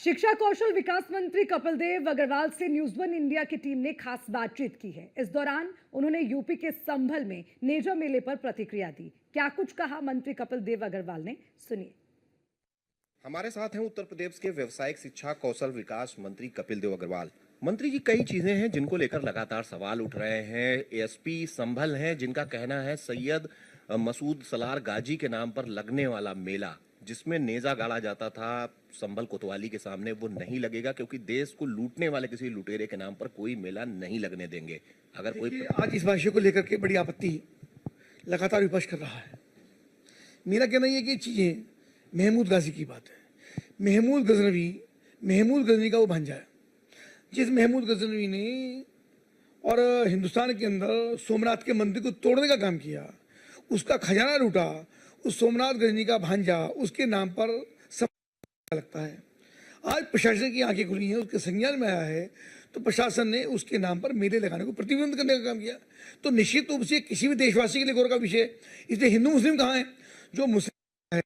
शिक्षा कौशल विकास मंत्री कपिल देव अग्रवाल से न्यूज वन इंडिया की टीम ने खास बातचीत की है। इस दौरान उन्होंने यूपी के संभल में नेजा मेले पर प्रतिक्रिया दी। क्या कुछ कहा मंत्री कपिल देव अग्रवाल ने, सुनिए। हमारे साथ हैं उत्तर प्रदेश के व्यवसायिक शिक्षा कौशल विकास मंत्री कपिल देव अग्रवाल। मंत्री जी, कई चीजें हैं जिनको लेकर लगातार सवाल उठ रहे हैं। एएसपी संभल हैं जिनका कहना है सैयद मसूद सलार गाजी के नाम पर लगने वाला मेला जिसमें नेजा गाड़ा जाता था संभल कोतवाली के सामने, वो नहीं लगेगा क्योंकि देश को लूटने वाले किसी लुटेरे के नाम पर कोई मेला नहीं लगने देंगे। अगर कोई आज इस विषय को लेकर के बड़ी आपत्ति लगातार विपक्ष कर रहा है। मेरा कहना यह कि चीजें महमूद गाजी की बात है। महमूद गजनवी का वो भांजा है, जिस महमूद गजनवी ने और हिंदुस्तान के अंदर सोमनाथ के मंदिर को तोड़ने का काम किया, उसका खजाना लूटा, उस सोमनाथ गजनी का भांजा उसके नाम पर सब लगता है। आज प्रशासन की आंखें खुली हैं, उसके संज्ञान में आया है, तो प्रशासन ने उसके नाम पर मेले लगाने को प्रतिबंध करने का काम किया। तो निश्चित रूप से किसी भी देशवासी के लिए गौरव का विषय। इसलिए हिंदू मुस्लिम कहाँ है? जो मुस्लिम है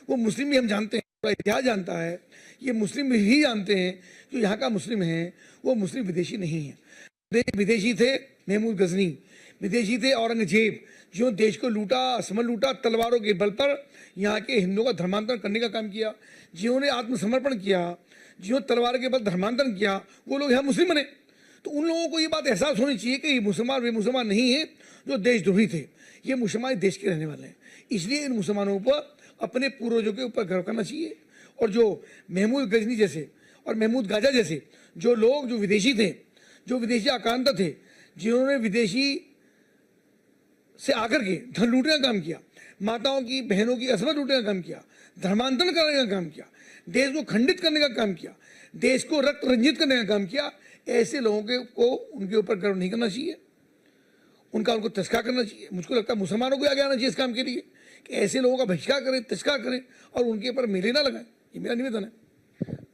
वो मुस्लिम भी हम जानते हैं, पूरा इतिहास जानता है, ये मुस्लिम भी जानते हैं जो यहाँ का मुस्लिम है वो मुस्लिम विदेशी नहीं है। विदेशी थे महमूद गजनी, विदेशी थे औरंगजेब, जो देश को लूटा, समझ लूटा, तलवारों के बल पर यहाँ के हिंदुओं का धर्मांतरण करने का काम किया। जिन्होंने आत्मसमर्पण किया, जिन्होंने तलवार के बल धर्मांतरण किया, वो लोग यहाँ मुस्लिम बने। तो उन लोगों को ये बात एहसास होनी चाहिए कि ये मुसलमान वे मुसलमान नहीं है जो देशद्रोही थे, ये मुसलमान देश के रहने वाले हैं। इसलिए इन मुसलमानों पर अपने पूर्वजों के ऊपर गर्व करना चाहिए। और जो महमूद गजनी जैसे और महमूद गाजा जैसे जो लोग जो विदेशी थे, जो विदेशी आक्रांता थे, जिन्होंने विदेशी से आकर के धन लूटने का काम किया, माताओं की बहनों की असमत लूटने का काम किया, धर्मांतरण करने का काम किया, देश को खंडित करने का काम किया, देश को रक्त रंजित करने का काम किया, ऐसे लोगों को उनके ऊपर गर्व नहीं करना चाहिए, उनको तिरस्कार करना चाहिए। मुझको लगता है मुसलमानों को आगे आना चाहिए इस काम के लिए कि ऐसे लोगों का बहिष्कार करें, तिरस्कार करें और उनके ऊपर मेले ना लगाएं। ये मेरा निवेदन है।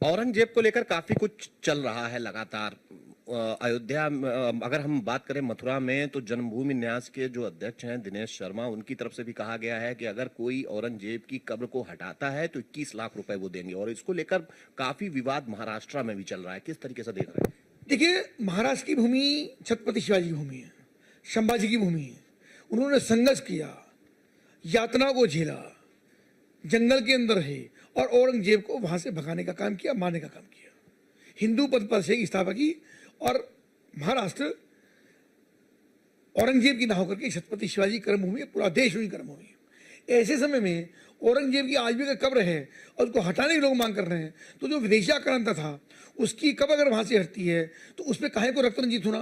औरंगजेब को लेकर काफी कुछ चल रहा है लगातार। अयोध्या, अगर हम बात करें मथुरा में, तो जन्मभूमि न्यास के जो अध्यक्ष हैं दिनेश शर्मा, उनकी तरफ से भी कहा गया है कि अगर कोई औरंगजेब की कब्र को हटाता है तो 21 लाख रुपए वो देंगे। और इसको लेकर काफी विवाद महाराष्ट्र में भी चल रहा है। किस तरीके से देख रहे हैं? देखिए, महाराष्ट्र की भूमि छत्रपति शिवाजी की भूमि है, संभाजी की भूमि है। उन्होंने संघर्ष किया, यातना को झेला, जंगल के अंदर है और औरंगजेब को वहां से भगाने का काम किया, मारने का काम किया, हिंदू पद पर से स्थापना की। और महाराष्ट्र औरंगजेब की ना होकर के छत्रपति शिवाजी कर्मभूमि है, पूरा देश उनकी कर्मभूमि है। ऐसे समय में औरंगजेब की आज भी अगर कब्र है और उसको हटाने के लोग मांग कर रहे हैं, तो जो विदेशी आक्रांता था उसकी कब्र अगर वहां से हटती है तो उसमें काहे को रक्त रंजित होना,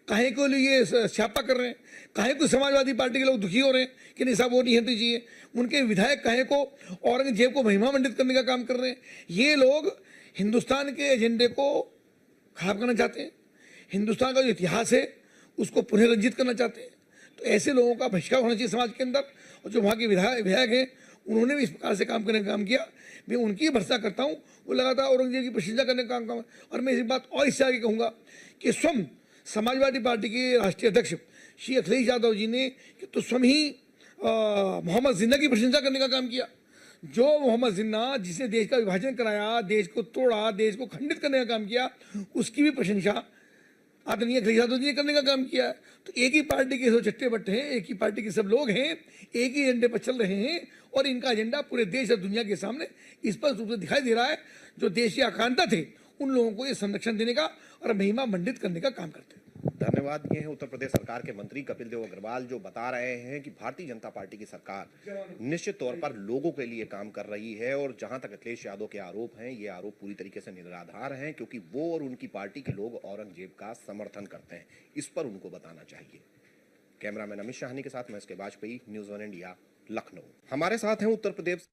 काहे को लिए छापा कर रहे हैं, काहे को समाजवादी पार्टी के लोग दुखी हो रहे हैं कि नहीं साहब वो नहीं हटनी चाहिए, उनके विधायक काहे को औरंगजेब को महिमा मंडित करने का काम कर रहे हैं। ये लोग हिंदुस्तान के एजेंडे को खराब करना चाहते हैं, हिंदुस्तान का जो इतिहास है उसको पुनर्रंजित करना चाहते हैं। तो ऐसे लोगों का बहिष्कार होना चाहिए समाज के अंदर। और जो वहाँ के विधायक हैं उन्होंने भी इस प्रकार से काम करने का काम किया। मैं उनकी भर्त्सना करता हूँ, वो लगातार औरंगजेब की प्रशंसा करने का काम। और मैं इस बात और इससे आगे कहूँगा कि स्वयं समाजवादी पार्टी के राष्ट्रीय अध्यक्ष श्री अखिलेश यादव जी ने तो स्वयं ही मोहम्मद जिन्ना की प्रशंसा करने का काम किया। जो मोहम्मद जिन्ना जिसने देश का विभाजन कराया, देश को तोड़ा, देश को खंडित करने का काम किया, उसकी भी प्रशंसा आदरणीय अखिलेश यादव जी ने करने का काम किया है। तो एक ही पार्टी के सब चट्टे बट्टे हैं, एक ही पार्टी के सब लोग हैं, एक ही एजेंडे पर चल रहे हैं और इनका एजेंडा पूरे देश और दुनिया के सामने स्पष्ट रूप से दिखाई दे रहा है। जो देश के आकांक्षा थे उन लोगों को ये संरक्षण देने का और महिमा मंडित करने का काम करते हैं। धन्यवाद। ये है उत्तर प्रदेश सरकार के मंत्री कपिल देव अग्रवाल जो बता रहे हैं कि भारतीय जनता पार्टी की सरकार निश्चित तौर पर लोगों के लिए काम कर रही है। और जहां तक अखिलेश यादव के आरोप हैं, ये आरोप पूरी तरीके से निराधार हैं क्योंकि वो और उनकी पार्टी के लोग औरंगजेब का समर्थन करते हैं। इस पर उनको बताना चाहिए। कैमरामैन अमित शाहनी के साथ मैं एस के Vajpayee, news one India, Lucknow. हमारे साथ हैं उत्तर प्रदेश